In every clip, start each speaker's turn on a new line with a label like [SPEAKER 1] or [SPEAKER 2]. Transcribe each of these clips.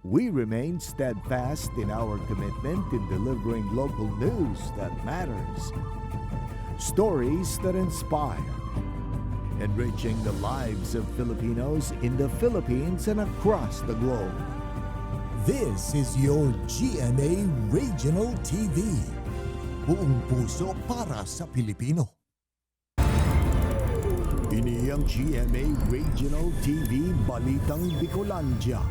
[SPEAKER 1] We remain steadfast in our commitment in delivering local news that matters, stories that inspire, enriching the lives of Filipinos in the Philippines and across the globe.
[SPEAKER 2] This is your GMA Regional TV. Buong puso para sa Pilipino.
[SPEAKER 1] Ini ang GMA Regional TV Balitang Bicolandia.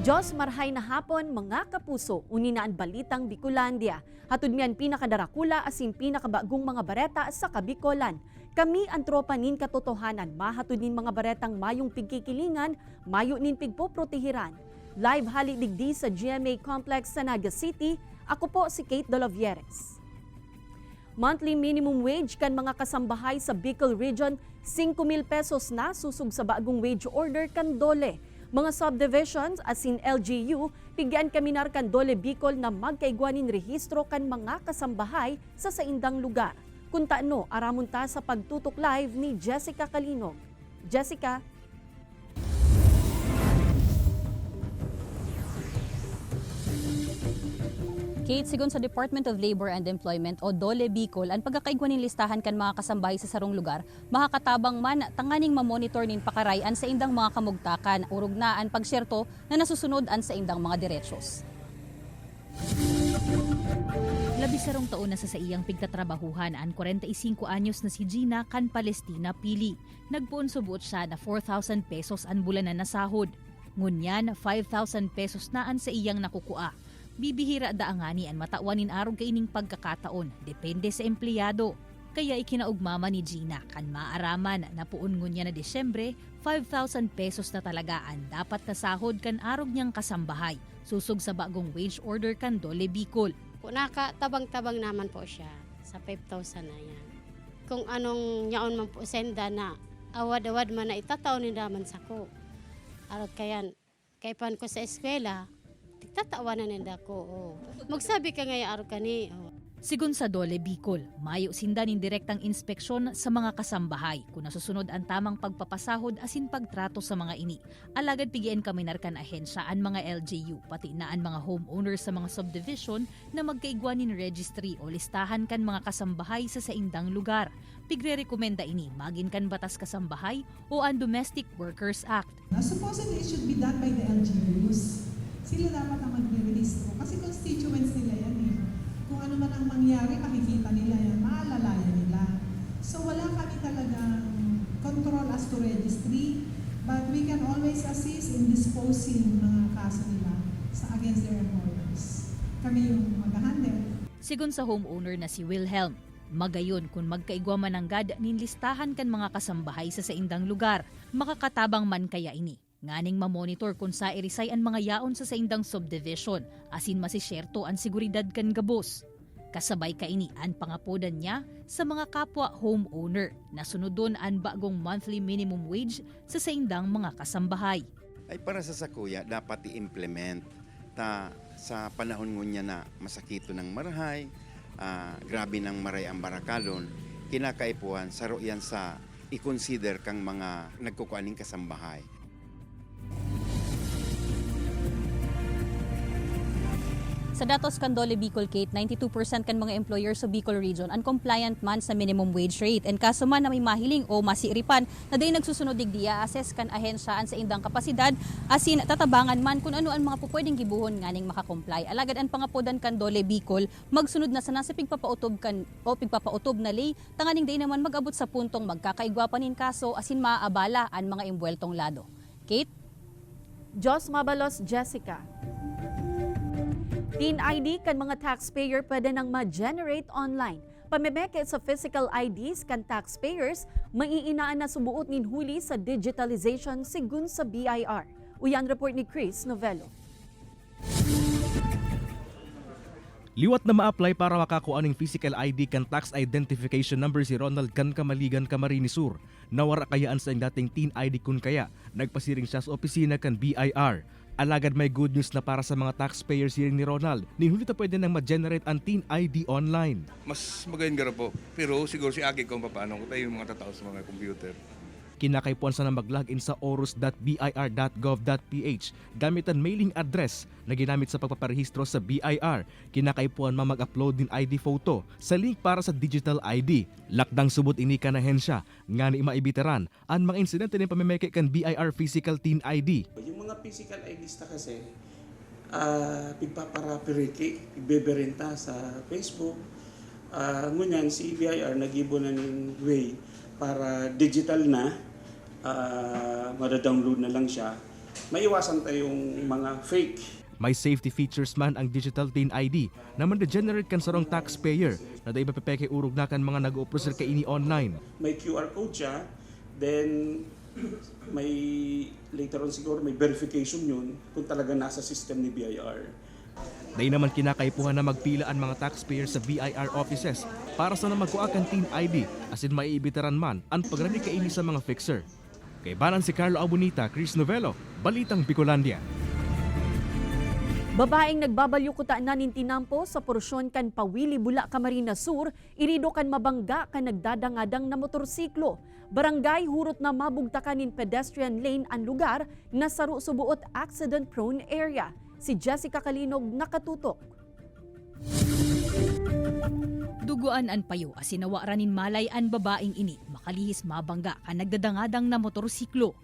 [SPEAKER 3] Diyos marhay na hapon mga kapuso, uninaan balitang Bicolandia. Hatod miyan pinakadarakula asin pinakabagong mga bareta sa Kabikolan. Kami ang tropa nin katotohanan, mahatod nin mga baretang mayong pigkikilingan, mayo nin pigpoprotehiran. Live halidigdi sa GMA Complex sa Naga City, ako po si Kate Dolavieres. Monthly minimum wage kan mga kasambahay sa Bicol Region, 5,000 pesos na susug sa bagong wage order kan dole. Mga subdivisions asin LGU, pigyan kaminar kan dole Bicol na magkaigwanin rehistro kan mga kasambahay sa saindang lugar. Kung taano, aramon ta sa pagtutok live ni Jessica Calinog. Jessica?
[SPEAKER 4] Kate, sigon sa Department of Labor and Employment o DOLE Bicol, ang pagkakaigwan ng listahan kan mga kasambahay sa sarong lugar, makakatabang man tanganing mamonitor nin pakarayan sa indang mga kamugtakan, urog na ang pagsyerto na nasusunod an sa indang mga diretsyon.
[SPEAKER 5] 17 taon na sa iyang pigtatrabahuhan ang 45 anyos na si Gina kan Palestina Pili. Nagpuon subuot siya na 4,000 pesos ang bulanan na sahod. Ngunyan, 5,000 pesos na an sa iyang nakukua. Bibihira daangani ang matawanin arog kaining pagkakataon, depende sa empleyado. Kaya ikinaugmama ni Gina kan maaraman na puon ngunya na Desyembre, 5,000 pesos na talaga ang dapat kasahod kan arog niyang kasambahay. Susog sa bagong wage order kan Dole Bicol.
[SPEAKER 6] Nakatabang-tabang naman po siya sa 5,000 na yan. Kung anong yaon man po senda na awad-awad man na itataw ni daman sa ko. Arot kayan, kay pan ko sa eskwela, tatawanan nila ko. Oh. Magsabi ka ngayon araw kani. Oh.
[SPEAKER 5] Sigun sa Dole Bicol, mayo sinda nin direktang inspeksyon sa mga kasambahay kung nasusunod ang tamang pagpapasahod asin pagtrato sa mga ini. Alagad pigian kami narkan ahensya ang mga LGU, pati na ang mga homeowners sa mga subdivision na magkaigwanin registry o listahan kan mga kasambahay sa saindang lugar. Pigre-rekomenda ini magin kan batas kasambahay o ang Domestic Workers Act.
[SPEAKER 7] Supposedly it should be done by the LGUs. Sila dapat ang magre-release kasi constituents nila yan eh. Kung ano man ang mangyari, makikita nila yan, maalalayan nila. So wala kami talagang control as to registry, but we can always assist in disposing mga kaso nila against their employers. Kami yung mag-handle.
[SPEAKER 5] Sigun sa homeowner na si Wilhelm, magayon kung magkaigwa man ang gad ninlistahan kan mga kasambahay sa saindang lugar, makakatabang man kaya ini. Nganing mamonitor kung sa irisay ang mga yaon sa saindang subdivision, asin masisyerto ang seguridad kan gabos. Kasabay kaini ang pangapodan niya sa mga kapwa homeowner na sunodon ang bagong monthly minimum wage sa saindang mga kasambahay.
[SPEAKER 8] Ay para sa sakuya, dapat i-implement ta sa panahon ngunya na masakito ng marahay, grabe ng maray ang barakalon, kinakaipuan saro yan sa i-consider kang mga nagkukuaning kasambahay.
[SPEAKER 4] Sa datos kan Dole Bicol, Kate, 92% kan mga employer sa Bicol Region ang compliant man sa minimum wage rate. And kaso man na may mahiling o masiripan na day nagsusunod digdiya, assess kan ahensyaan sa indang kapasidad, asin tatabangan man kung ano ang mga pupwedeng gibuhon nganing makakomply. Alagad ang pangapodan kan Dole Bicol, magsunod na sa nasa pigpapautob kan o pigpapautob na lay, tanganing day naman magabot sa puntong magkakaigwa panin kaso asin maaabala ang mga imbueltong lado. Kate?
[SPEAKER 3] Jos Mabalos, Jessica. Teen ID kan mga taxpayer pwede nang ma-generate online. Pamemeke sa physical IDs kan taxpayers, maiinaan na subuot nin huli sa digitalization sigun sa BIR. Uyan report ni Chris Novello.
[SPEAKER 9] Liwat na ma-apply para makakuha ng physical ID kan tax identification number si Ronald kan Kamaligan Camarines Sur. Nawara kayaan sa dating teen ID kun kaya, nagpasiring siya sa opisina kan BIR. Alagad may good news na para sa mga taxpayers hearing ni Ronald. Nihuli ta pwede nang ma-generate ang teen ID online.
[SPEAKER 10] Mas maganda po. Pero siguro si Agi kung paano kung tayo yung mga tatao sa mga computer.
[SPEAKER 9] Kinakaipuan sa na mag-login sa orus.bir.gov.ph gamit ang mailing address na ginamit sa pagpaparehistro sa BIR. Kinakaipuan mag-upload din ID photo sa link para sa digital ID. Lakdang subot ini ka na hensya nga ni maibiteran ang mga insidente ng pamimeke kan BIR physical teen ID.
[SPEAKER 10] Yung mga physical IDs na kasi, pigpaparapiriki, igbeberenta sa Facebook. Ngunyan si BIR nagibo na ng way para digital na, madadownload na lang siya. Maiwasan tayong mga fake.
[SPEAKER 9] May safety features man ang digital teen ID na man-degenerate kan sarong taxpayer na dahil mapepeke urog na kan mga nag-uprosir ka ini online.
[SPEAKER 10] May QR code siya, then may later on siguro may verification yun kung talaga nasa system ni BIR.
[SPEAKER 9] Dahil naman kinakaipuhan na magpila ang mga taxpayer sa BIR offices para sa na magkuakan teen ID asin maiibitaran man ang pagrani kaini sa mga fixer. Kay banan si Carlo Abunita, Chris Novelo, Balitang Bicolandia.
[SPEAKER 3] Babaeng nagbabalyukutaan na nintinampo sa porsyon kan Pawili Bula, Camarines Sur, irido kan mabangga kan nagdadangadang na motorsiklo. Barangay hurot na mabugtakan in pedestrian lane ang lugar na saru subuot accident-prone area. Si Jessica Kalinog nakatutok.
[SPEAKER 5] Duguan an payo asinawa ranin malay an babaeng ini makalihis mabangga kan nagdadangadang na motorsiklo.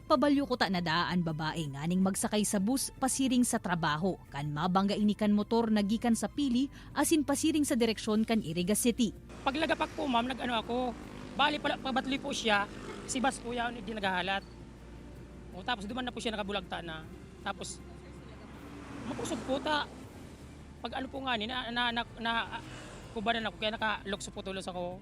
[SPEAKER 5] Pabalyukuta na daan babae nganing magsakay sa bus pasiring sa trabaho kan mabangga ini kan motor nagikan sa Pili asin pasiring sa direksyon kan Iriga City.
[SPEAKER 11] Paglagapak po ma'am, nag-ano ako, bali pala pagbatli po siya, si bus po yan, hindi naghahalat. O, tapos duman na po siya nakabulagta na. Tapos, mapusog po ta. Pag ano po nga ni, kubanan ako, kaya nakalokso po tulos ako.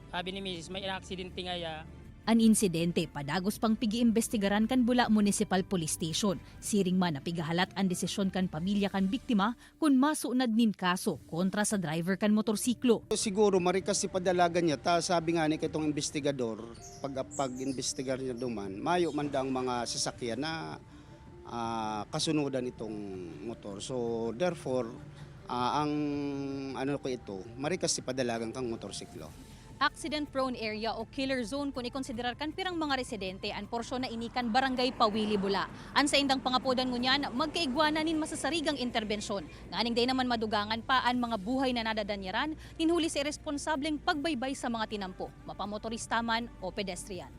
[SPEAKER 11] Sabi ni Mrs. may aksidente nga ya.
[SPEAKER 5] An insidente padagos pang pigi-imbestigaran kan Bula Municipal Police Station. Siring man napigahalat ang desisyon kan pamilya kan biktima kung masunad nin kaso kontra sa driver kan motorsiklo.
[SPEAKER 12] Siguro marikas si padalagan niya, ta sabi nga ni kitong investigador, pag-investigar niya duman, mayo man daang mga sasakyan na kasunudan itong motor. So therefore, ang ano ko ito, marikas si padalagan kang motorsiklo.
[SPEAKER 4] Accident-prone area o killer zone kung ikonsiderar kan pirang mga residente an porsyon na inikan Barangay Pawili Bula. An sa indang pangapodan ngunyan, magkaigwananin masasarigang interbensyon. Nganing day naman madugangan pa an mga buhay na nadadanyaran, ninhuli sa irresponsableng pagbaybay sa mga tinampo, mapamotorista man o pedestrian.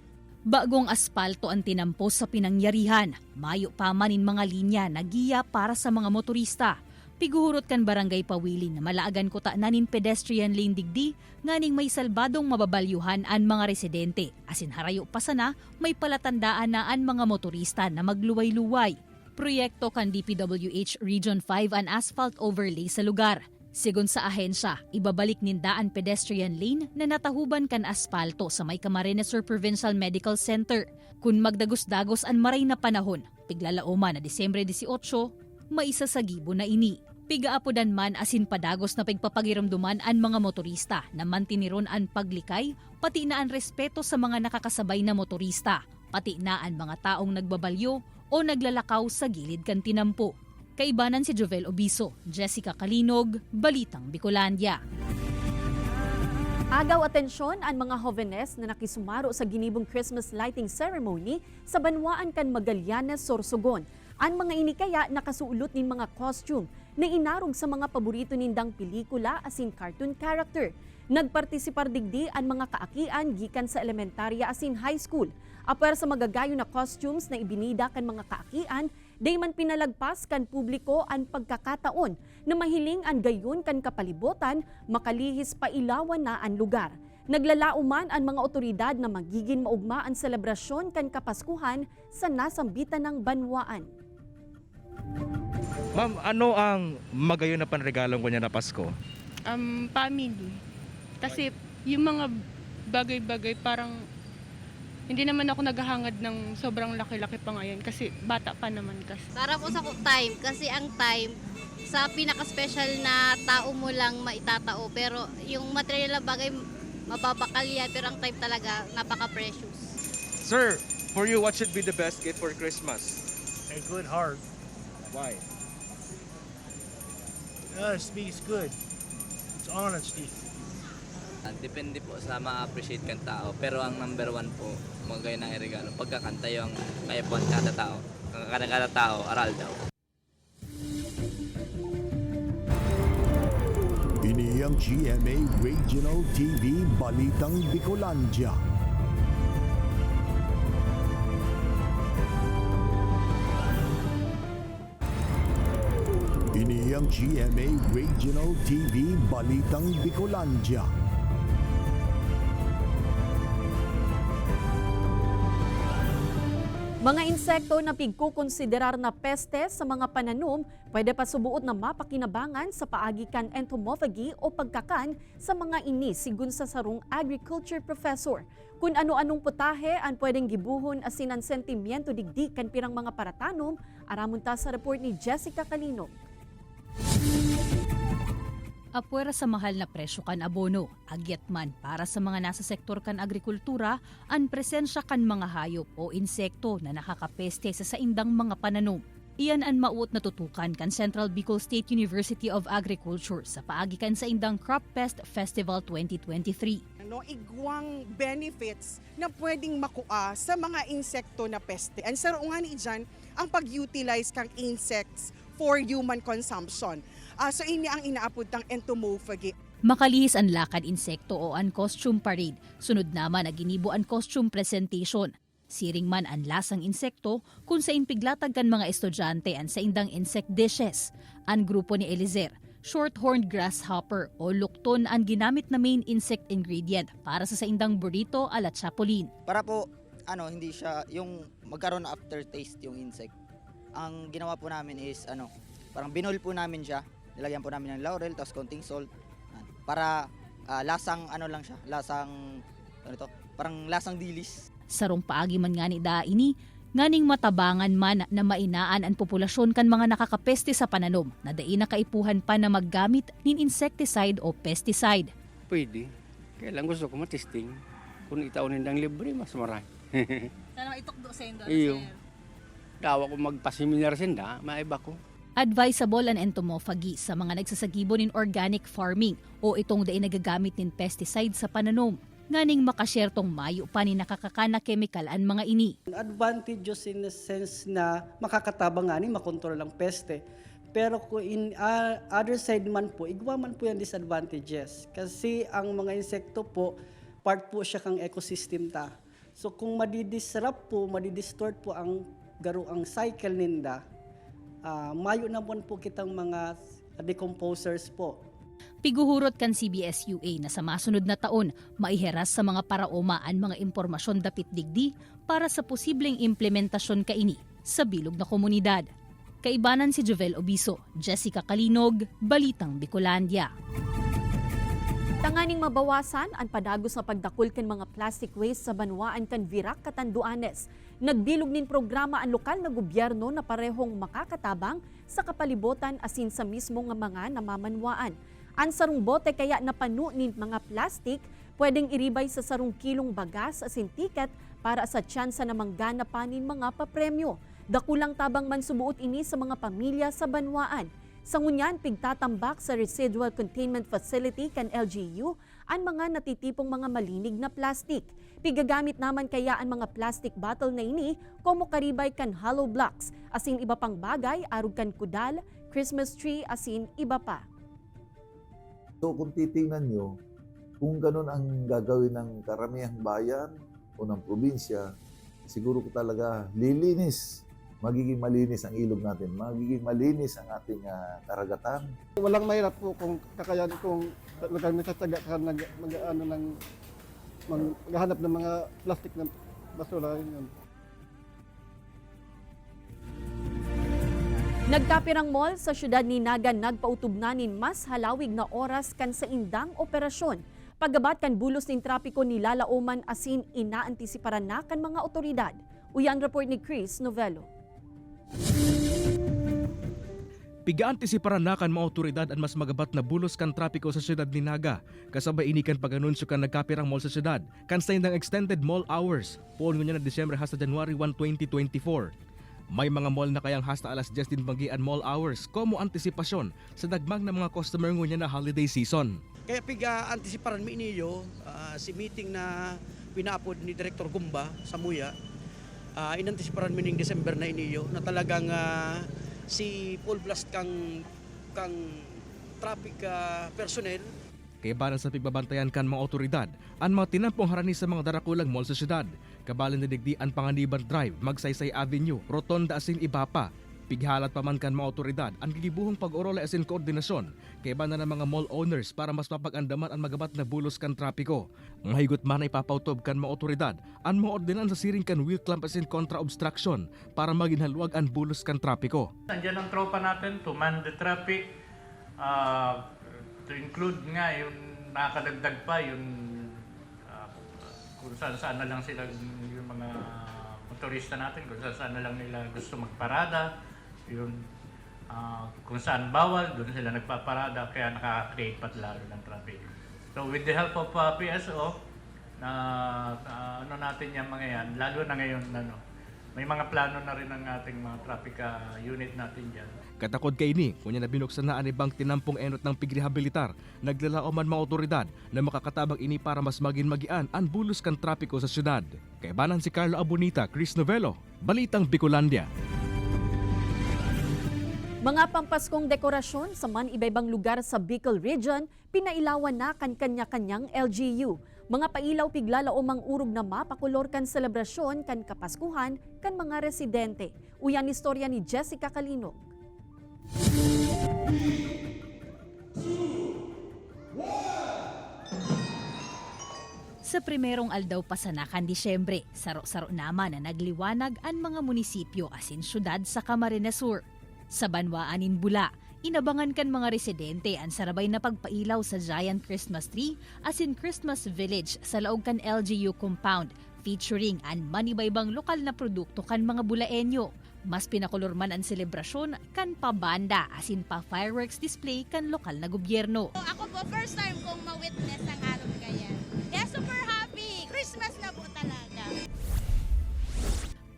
[SPEAKER 4] Bagong aspalto ang tinampo sa pinangyarihan. Mayo pa manin mga linya na giya para sa mga motorista. Piguhurot kan Barangay Pawili na malaagan ko nanin pedestrian lane digdi, nganing may salbadong mababalyuhan an mga residente. Asin harayo pa sana, may palatandaan na an mga motorista na magluway-luway. Proyekto kan DPWH Region 5 an asphalt overlay sa lugar. Sigon sa ahensya, ibabalik nindaan pedestrian lane na natahuban kan aspalto sa may Camarines Sur Provincial Medical Center. Kung magdagos-dagos an maray na panahon, piglalauman na Disyembre 18, maisasagibo na ini. Pigaapodan man asin padagos na pagpapagiramduman an mga motorista na mantiniron an paglikay, pati na an respeto sa mga nakakasabay na motorista, pati na an mga taong nagbabalyo o naglalakaw sa gilid kan tinampo. Kaibanan si Jovel Obiso, Jessica Kalinog, Balitang Bicolandia.
[SPEAKER 3] Agaw atensyon ang mga hovenes na nakisumaro sa ginibong Christmas lighting ceremony sa Banwaan kan Magallanes, Sorsogon. Ang mga ini kaya nakasuulot nin mga costume na inarog sa mga paborito nindang pelikula asin cartoon character. Nagpartisipar digdi ang mga kaakian gikan sa elementarya asin high school. Apar sa magagayo na costumes na ibinida kan mga kaakian, day man pinalagpas kan publiko ang pagkakataon na mahiling ang gayon kan kapalibotan, makalihis pa ilawan na ang lugar. Naglalauman ang mga otoridad na magiging maugma ang selebrasyon kan Kapaskuhan sa nasambitan ng Banwaan.
[SPEAKER 9] Ma'am, ano ang magayon na panregalong ko niya na Pasko?
[SPEAKER 13] Family. Kasi yung mga bagay-bagay parang hindi naman ako naghahangad ng sobrang laki-laki pa ngayon kasi bata pa naman kasi.
[SPEAKER 6] Para po sa time, kasi ang time, sa pinaka-special na tao mo lang maitatao. Pero yung material na bagay, mababakal yan. Pero ang time talaga, napaka-precious.
[SPEAKER 9] Sir, for you, what should be the best gift for Christmas?
[SPEAKER 14] A good heart.
[SPEAKER 9] Why?
[SPEAKER 14] Honesty is good. It's honesty. Depende po sa ma-appreciate kang tao. Pero ang number one po, mga kayo ng regalo, pagkakanta yung kaya po kada tao. Kada tao, aral daw.
[SPEAKER 1] Ini ang GMA Regional TV Balitang Bicolandia. Ini ang GMA Regional TV Balitang Bicolandia.
[SPEAKER 3] Mga insekto na pigkukonsiderar na peste sa mga pananom, pwede pa subuot na mapakinabangan sa paagikan entomophagy o pagkakan sa mga ini sigun sa sarong agriculture professor. Kung ano-anong putahe ang pwedeng gibuhon asin ang sentimiento digdi kan pirang mga paratanom, aramon ta sa report ni Jessica Calinog.
[SPEAKER 5] Apwera sa mahal na presyo kan abono, agyat man para sa mga nasa sektor kan agrikultura, ang presensya kan mga hayop o insekto na nakakapeste sa saindang mga pananom. Iyan ang mauot na tutukan kan Central Bicol State University of Agriculture sa paagikan sa indang Crop Pest Festival 2023.
[SPEAKER 15] Igwang benefits na pwedeng makuha sa mga insekto na peste. Ang sarungan dyan ang pag-utilize kang insects for human consumption. So ini ang inaapod ng entomophagy.
[SPEAKER 5] Makalihis ang lakad insekto o ang costume parade. Sunod naman na ginibo ang costume presentation. Siring man ang lasang insekto kung sa inpiglatag kan mga estudyante ang sa indang insect dishes. Ang grupo ni Elizer, short-horned grasshopper o lukton ang ginamit na main insect ingredient para sa indang burrito ala chapulin.
[SPEAKER 16] Para po hindi siya yung magkaroon na aftertaste yung insect. Ang ginawa po namin is parang binol po namin siya. Nilagyan po namin ng laurel tapos konting salt para lasang lang siya, parang lasang dilis.
[SPEAKER 5] Sarong paagi man nga ni da ini, nganing matabangan man na mainaan ang populasyon kan mga nakakapeste sa pananom na dai nakaipuhan pa na maggamit nin insecticide o pesticide.
[SPEAKER 17] Pwede. Kailan gusto ko matesting. Kung itaunin ng libre, mas marami.
[SPEAKER 4] Sana itukdo sa indo.
[SPEAKER 17] Iyo. Dawa ko magpaseminar senda, maiba ko.
[SPEAKER 5] Advisable ang entomophagy sa mga nagsasagibon in organic farming o itong dai nagagamit nin pesticide sa pananom. Nganing makasyertong mayo pa ni nakakakana chemical ang mga ini.
[SPEAKER 18] Advantages in the sense na makakatabang nga ni makontrol ang peste. Pero kung in other side man po, igwa man po yung disadvantages. Kasi ang mga insekto po, part po siya kang ecosystem ta. So kung madidisrupt po, madidistort po ang cycle ninda, mayo na po kitang mga decomposers po.
[SPEAKER 5] Piguhurot kan CBS-UA na sa masunod na taon, maiheras sa mga paraoma ang mga impormasyon dapit digdi para sa posibleng implementasyon kaini sa bilog na komunidad. Kaibanan si Jovel Obiso, Jessica Calinog, Balitang Bicolandia.
[SPEAKER 3] Tanganing mabawasan ang padagos na pagdakul ken mga plastic waste sa banwaan kan Virac, Catanduanes. Nagbilog nin programa ang lokal na gobyerno na parehong makakatabang sa kapalibotan asin sa mismo nga mga namamanwaan. Ang sarong bote kaya napanu nin mga plastic pwedeng iribay sa sarong kilong bagas asin tiket para sa tsansa na manggana pa nin mga papremyo. Dakulang tabang man subuot ini sa mga pamilya sa banwaan. Sa ngunyan, pigtatambak sa Residual Containment Facility kan LGU ang mga natitipong mga malinig na plastic. Pigagamit naman kaya ang mga plastic bottle na ini como karibay kan hollow blocks, asin iba pang bagay, arug kan kudal, Christmas tree, asin iba pa.
[SPEAKER 19] So kung titingnan nyo, kung ganun ang gagawin ng karamihang bayan o ng probinsya, siguro ko talaga lilinis. Magiging malinis ang ilog natin, magiging malinis ang ating karagatan.
[SPEAKER 20] Walang mahirap po kung kakayan kung nagtatsaga ka maghahanap ng mga plastic na basura. Yun.
[SPEAKER 3] Nagkapirang mall sa syudad ni Nagan nagpautugnanin mas halawig na oras kan sa indang operasyon. Paggabat kan bulos ning trapiko ni Lalauman asin inaantisiparan na kan mga otoridad. Uyan report ni Chris Novello.
[SPEAKER 9] Pigaantisiparan na kan mga otoridad ang mas magabat na bulos kan trapiko sa syudad ni Naga. Kasabay ini kan pag-anunsyo kan nagkapirang mall sa syudad. Kan sa indang extended mall hours. Poon nga na Disyembre hasta January 1, 2024. May mga mall na kayang hasta alas 10 din bagian mall hours como antisipasyon sa dagmang ng mga customer ngunya na holiday season.
[SPEAKER 21] Kaya piga-antisiparan mi iniyo si meeting na pinaapod ni Director Gumba sa Muya. Inantisiparan mi ning December na iniyo na talagang si full blast kang traffic personnel.
[SPEAKER 9] Kaya balang sa pigbabantayan kan mga otoridad, ang mga tinampong harani sa mga darakulang mall sa syudad. Kabalan na digdian Panganiban Drive, Magsaysay Avenue, Rotonda asin iba pa. Pighalat pa man kan mga otoridad ang gigibuhong pag-orola asin koordinasyon. Kaya ba na ng mga mall owners para mas mapag-andaman ang magabat na bulos kan trapiko. Mahigot man ay papautob kan mga otoridad ang mga ordinan sa siring kan wheel clamp asin kontra obstruction para maginhalwag ang bulos kan trapiko.
[SPEAKER 22] Nandiyan ang tropa natin to man the traffic. To include nga yung nakakadagdag pa yung kung saan na lang sila yung mga motorista natin, kung saan na lang nila gusto magparada, yun kung saan bawal, doon sila nagpaparada, kaya nakaka-create pa lalo ng traffic. So with the help of PSO, ano natin yung mga yan, lalo na ngayon, may mga plano na rin ang ating mga traffic unit natin dyan.
[SPEAKER 9] Katakod kay ni, kunya na binuksan na anibang tinampong enot ng pigrehabilitar, naglalao man mga otoridad na makakatabang ini para mas magin-magian ang bulos kan trapiko sa syudad. Kay banan si Carlo Abonita, Chris Novello, Balitang Bicolandia.
[SPEAKER 3] Mga pampaskong dekorasyon sa man iba-ibang lugar sa Bicol Region, pinailawan na kan kanya-kanyang LGU. Mga pailaw piglala o mang-urog na mapakulor kan selebrasyon kan kapaskuhan kan mga residente. Uyan istorya ni Jessica Kalinog.
[SPEAKER 5] Sa primerong aldaw pasanakan Disyembre, saro-saro naman na nagliwanag ang mga munisipyo asin syudad sa Camarines Sur. Sa Banwaanin Bula, inabangan kan mga residente ang sarabay na pagpailaw sa giant Christmas tree asin Christmas Village sa laog kan LGU compound featuring ang manibaybang lokal na produkto kan mga Bulaenyo. Mas pinakulor man ang selebrasyon kan pabanda asin pa fireworks display kan lokal na gobyerno.
[SPEAKER 23] Ako po first time kong ma-witness ang araw kaya. Kaya super happy! Christmas na po talaga.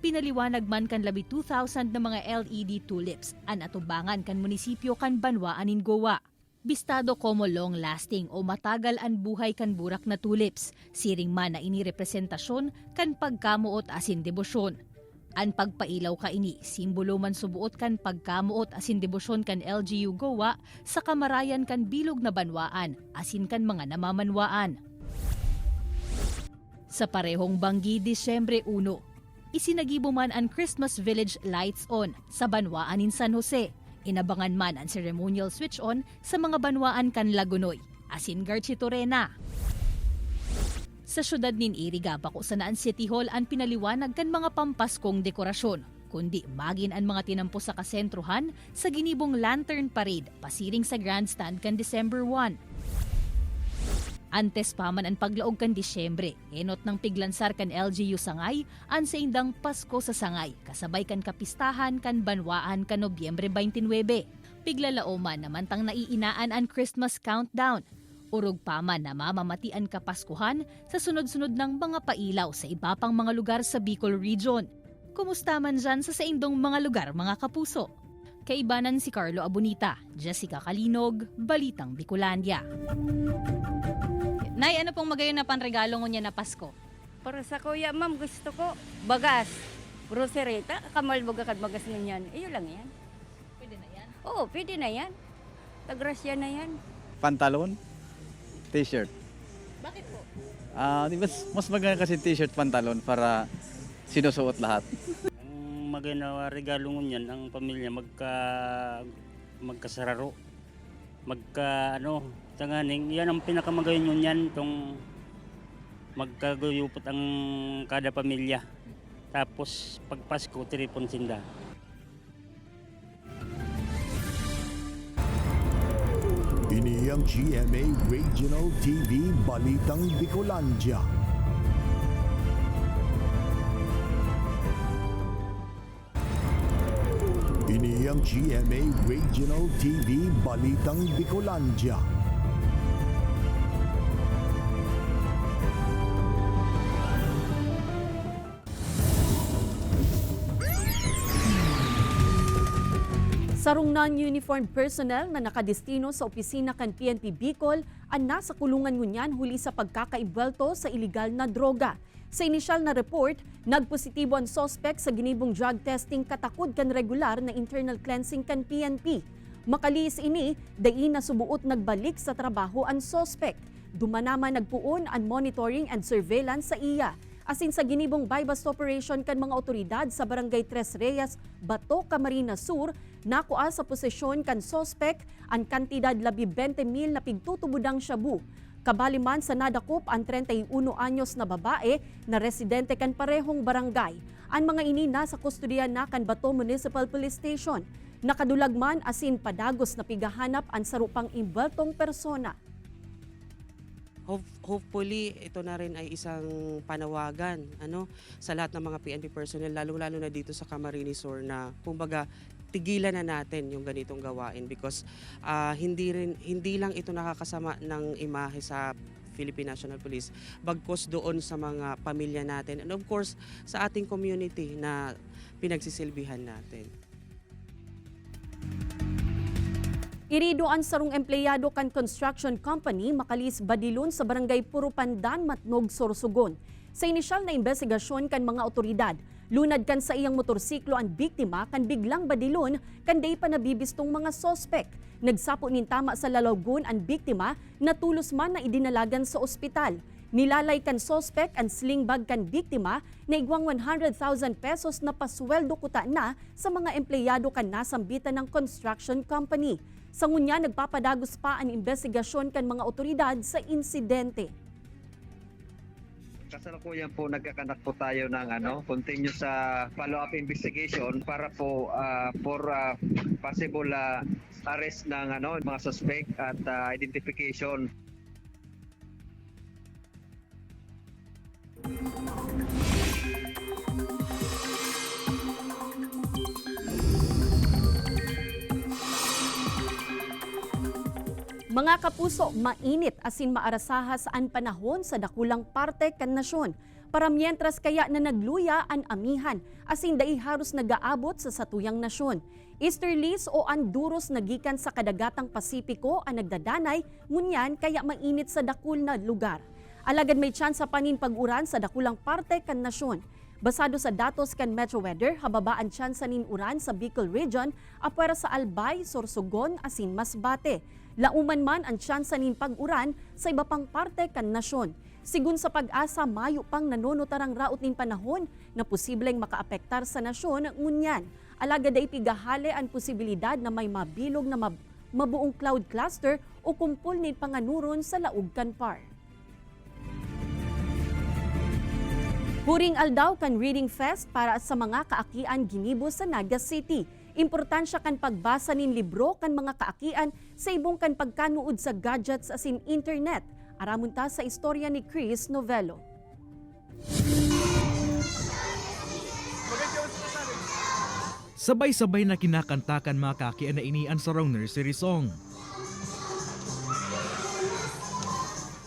[SPEAKER 5] Pinaliwanag man kan labi 2,000 na mga LED tulips an atubangan kan munisipyo kan Banwaanin Gowa. Bistado como long-lasting o matagal ang buhay kan burak na tulips, siring man na inirepresentasyon kan pagkamuot asin debosyon. Ang pagpailaw ka ini, simbolo man subuot kan pagkamuot asin debosyon kan LGU Gowa sa kamarayan kan bilog na banwaan asin kan mga namamanwaan. Sa parehong Banggi, Disyembre 1, isinagibo man ang Christmas Village Lights On sa Banwaanin San Jose. Inabangan man ang ceremonial switch on sa mga banwaan kan Lagunoy, asin Garchitorena. Sa syudad nin Iriga, bako sa Naan City Hall ang pinaliwanag kan mga pampaskong dekorasyon, kundi magin ang mga tinampo sa kasentruhan sa ginibong Lantern Parade, pasiring sa grandstand kan December 1. Antes pa man ang paglaog kan Disyembre, enot ng piglansar kan LGU Sangay, ang sa indang Pasko sa Sangay, kasabay kan kapistahan kan Banwaan kan Nobyembre 29. Piglalao man namantang naiinaan ang Christmas countdown. Urog pa man na mamamatian kapaskuhan sa sunod-sunod ng mga pailaw sa iba pang mga lugar sa Bicol Region. Kumusta man dyan sa indong mga lugar, mga kapuso? Kaibanan si Carlo Abonita, Jessica Kalinog, Balitang Bicolandia.
[SPEAKER 4] Nay, ano pong magayon na panregalo mo niya na Pasko?
[SPEAKER 24] Para sa kuya, ma'am, gusto ko bagas, grocery, kamal baga bagas na yan. Iyo lang yan.
[SPEAKER 4] Pwede na yan?
[SPEAKER 24] Oo, pwede na yan. Tagrasya na yan.
[SPEAKER 25] Pantalon, t-shirt.
[SPEAKER 4] Bakit po?
[SPEAKER 25] Mas maganda kasi t-shirt, pantalon para sinusuot lahat.
[SPEAKER 26] Ang maganda regalo mo niyan, ang pamilya magkasararo. Tanganing, yan ang pinakamagayon nyo niyan, itong magkaguyupot ang kada pamilya. Tapos pag Pasko, tiripon sinda.
[SPEAKER 1] Ini ang GMA Regional TV Balitang Bicolandia. Ini ang GMA Regional TV Balitang Bicolandia.
[SPEAKER 3] Sarong non-uniformed personnel na nakadestino sa opisina kan PNP Bicol ang nasa kulungan ngunyan huli sa pagkakaibwelto sa iligal na droga. Sa inisyal na report, nagpositibo ang suspect sa ginibong drug testing katakod kan regular na internal cleansing kan PNP. Makaliis ini, dahi na subuot nagbalik sa trabaho ang suspect. Dumanaman nagpuon ang monitoring and surveillance sa iya. Asin sa ginibong buy-bust operation kan mga otoridad sa Barangay Tres Reyes, Bato, Camarines Sur, nakuha sa posisyon kan suspect ang kantidad labi 20,000 na pigtutubudang shabu. Kabaliman sa nadakop ang 31 anyos na babae na residente kan parehong barangay. Ang mga ini nasa kustodiya na kan Bato Municipal Police Station. Nakadulagman asin padagos na pigahanap ang sarupang imbeltong persona.
[SPEAKER 2] Hopefully, ito na rin ay isang panawagan sa lahat ng mga PNP personnel, lalo-lalo na dito sa Camarines Sur na kumbaga tigilan na natin yung ganitong gawain because hindi lang ito nakakasama ng imahe sa Philippine National Police, bagkos doon sa mga pamilya natin and of course sa ating community na pinagsisilbihan natin.
[SPEAKER 3] Irido ang sarong empleyado kan construction company makalis badilon sa barangay Puro Pandan, Matnog, Sorsogon. Sa inisyal na investigasyon kan mga otoridad, lunad kan sa iyang motorsiklo ang biktima kan biglang badilon kan day pa nabibistong mga sospek. Nagsapo nin tama sa lalawgon ang biktima na tulos man na idinalagan sa ospital. Nilalay kan sospek ang sling bag kan biktima na igwang 100,000 pesos na pasweldo kuta na sa mga empleyado kan nasambitan ng construction company. Sa ngunya, nagpapadagos pa ang investigasyon kan mga otoridad sa insidente.
[SPEAKER 7] Kasalukuyan po nagkakanak po tayo ng continuous follow-up investigation para po for possible arrest ng mga suspect at identification.
[SPEAKER 3] Mga kapuso, mainit asin maarasaha saan panahon sa dakulang parte kan nasyon. Para mientras kaya na nagluya ang amihan, asin dai haros nagaabot sa satuyang nasyon. Easterlies o anduros nagikan sa kadagatang Pasipiko ang nagdadanay, ngunyan kaya mainit sa dakul na lugar. Alagad may tsansa panin pag-uran sa dakulang parte kan nasyon. Basado sa datos kan Metro Weather, hababaan tsansa nin uran sa Bicol Region, apwera sa Albay, Sorsogon, asin Masbate. Lauman man ang tsansa nin pag-uran sa iba pang parte kan nasyon. Sigun sa pag-asa, mayo pang nanonotarang raot nin panahon na posibleng makaapektar sa nasyon ngunyan. Alagad ay pigahale ang posibilidad na may mabilog na mabuong cloud cluster o kumpul nin panganuron sa laug kan par. Huring aldaw kan Reading Fest para sa mga kaakian ginibo sa Naga City. Importansya kan pagbasa nin libro kan mga kaakian sa ibong kan pagkanuod sa gadgets asin internet. Aramon ta sa istorya ni Chris Novello.
[SPEAKER 9] Sabay-sabay na kinakantakan mga kaakian na inian sa rong nursery song.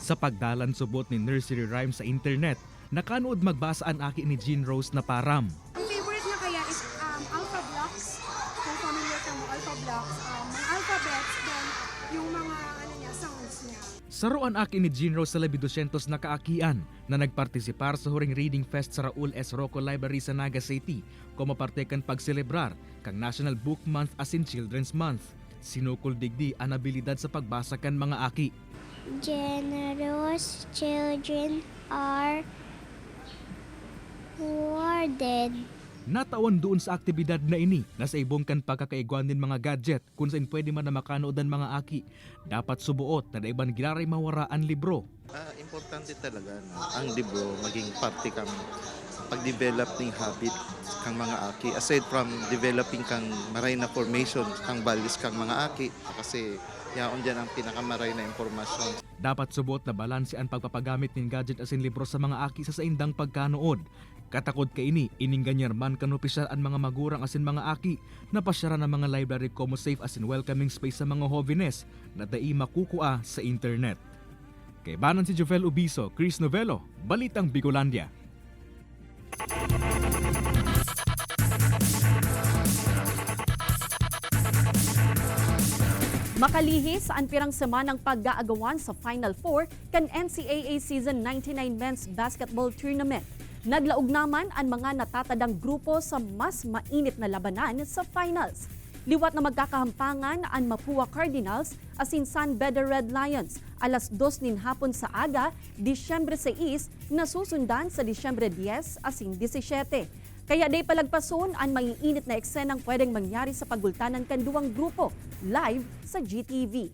[SPEAKER 9] Sa pagdalan subot ni nursery rhyme sa internet, nakanood magbasa ang aki ni Jean Rose na param.
[SPEAKER 8] Ang favorite na kaya is Alpha Blocks. Kung familiar ka mo, Alpha Blocks. Mga alphabets, then yung mga sounds niya.
[SPEAKER 9] Saruan aki ni Jean Rose sa 200 na kaakian na nagpartisipar sa Huring Reading Fest sa Raul S. Rocco Library sa Naga City como parte kan pagselebrar kang National Book Month asin Children's Month. Sinukol digdi ang abilidad sa pagbasa kan mga aki.
[SPEAKER 10] Generous children are rewarded.
[SPEAKER 9] Natawan doon sa aktibidad na ini na sa ibong kan pagkakaiguan din mga gadget kung saan pwede man na makanood ang mga aki. Dapat subuot na daiban gilaray mawara ang libro.
[SPEAKER 11] Importante talaga ang libro maging parte kang pag-develop ng habit kang mga aki. Aside from developing kang maray na formation kang values kang mga aki kasi yaon dyan ang pinakamaray na impormasyon.
[SPEAKER 9] Dapat subuot na balanse ang pagpapagamit ng gadget asin libro sa mga aki sa saindang pagkanood. Katakod ka ini, iningganyer man kan opisyal ang mga magurang asin mga aki na pasyara ng mga library como safe asin welcoming space sa mga jóvenes na dai makukua sa internet. Kay banan si Jovel Ubiso, Chris Novello, Balitang Bicolandia.
[SPEAKER 3] Makalihis sa anpirang semanang pag-aagawan sa Final Four kan NCAA Season 99 Men's Basketball Tournament. Naglaog naman ang mga natatadang grupo sa mas mainit na labanan sa finals. Liwat na magkakahampangan ang Mapua Cardinals asin San Beda Red Lions alas 2 nin hapon sa aga, Disyembre 6, nasusundan sa Disyembre 10 asin 17. Kaya day palagpason ang maiinit na eksenang pwedeng mangyari sa pagultanan kan duwang grupo live sa GTV.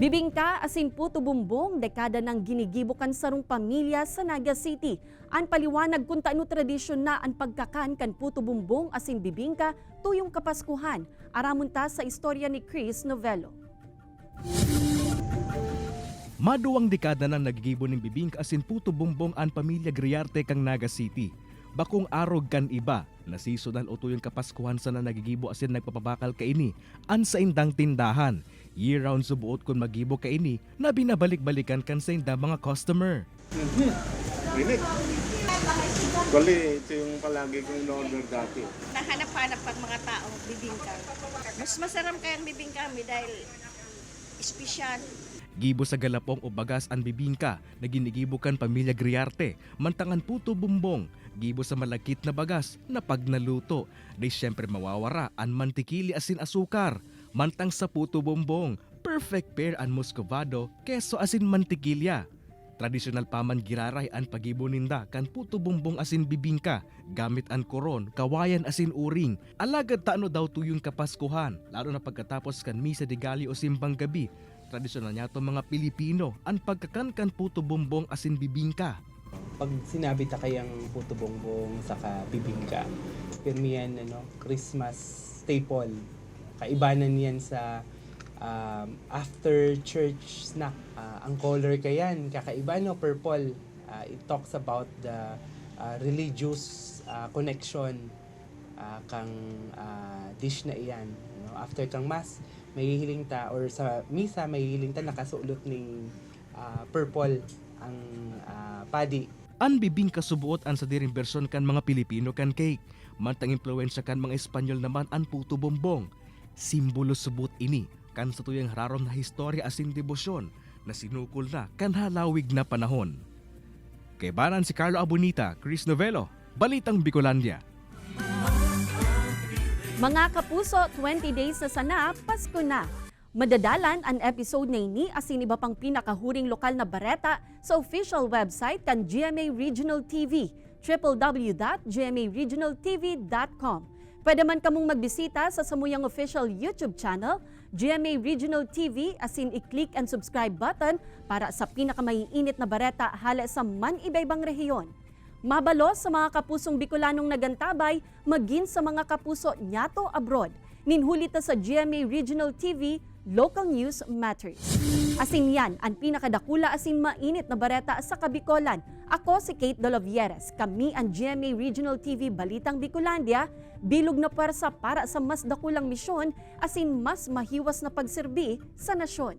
[SPEAKER 3] Bibingka asin puto bumbong dekada ng ginigibukan sarong pamilya sa Naga City. Ang paliwanag kung taano tradisyon na ang pagkakan kan puto bumbong asin bibingka tuyong Kapaskuhan. Aramon ta sa istorya ni Chris Novello.
[SPEAKER 9] Maduwang dekada na nagigibo ng bibingka asin puto bumbong ang pamilya Griarte kang Naga City. Bakong arog kan iba, na seasonal o tuyong Kapaskuhan sa na nagigibo asin nagpapabakal kaini, an sa indang tindahan. Year-round subuot kung magibo kaini na binabalik-balikan kan sa indang mga customer.
[SPEAKER 6] Rinig. Kali, ito yung palagi kong in-order dati.
[SPEAKER 12] Nahanap-hanap pag mga tao bibingka. Mas masarap kayang bibingka dahil espesyal.
[SPEAKER 9] Gibo sa galapong o bagas ang bibingka na ginigibo kan pamilya Griarte, mantangan puto bumbong. Gibo sa malakit na bagas na pag naluto, day siyempre mawawara ang mantikili asin asukar. Mantang sa puto bumbong, perfect pair ang muscovado, keso asin mantikilya. Tradisyonal paman giraray ang pagibo ninda kan puto bumbong asin bibingka, gamit ang koron, kawayan asin uring. Alagad taano daw tuyong Kapaskuhan, lalo na pagkatapos kan misa de gallo o simbang gabi. Tradisyonal niya to mga Pilipino ang pagkakan puto bumbong asin bibingka.
[SPEAKER 13] Pag sinabi ta kayang puto bumbong saka bibingka, pirmi yan Christmas staple. Kaibanan yan sa after church snack. Ang color kayan, kakaiba purple. It talks about the religious connection kang dish na iyan. After kang mass, mahihiling ta or sa misa mahihiling ta nakasulot ning purple ang padi.
[SPEAKER 9] Ang bibingka subuot ang sa diring bersyon kan mga Pilipino kan cake. Mantang impluensya kan mga Espanyol naman ang puto bumbong. Simbolo subot ini kan sa tuyang hararom na historya asin debosyon na sinukol na kan halawig na panahon. Kay banan si Carlo Abonita, Chris Novello, Balitang Bicolandia.
[SPEAKER 3] Mga kapuso, 20 days na sana, Pasko na. Madadalan ang episode na ini asin iba pang pinakahuring lokal na bareta sa official website kan GMA Regional TV, www.gmaregionaltv.com. Pwede man kamong magbisita sa samuyang official YouTube channel, GMA Regional TV, asin i-click and subscribe button para sa pinakamaiinit na bareta hala sa man-ibaybang rehiyon. Mabalo sa mga kapusong Bicolanong nagantabay, maging sa mga kapuso nyato abroad. Ninhulit na sa GMA Regional TV, Local News Matters. Asin yan, ang pinakadakula asin mainit na bareta sa Kabicolan. Ako si Kate Dolovieres. Kami ang GMA Regional TV Balitang Bicolandia, bilog na pwersa para sa mas dakulang misyon asin mas mahiwas na pagserbi sa nasyon.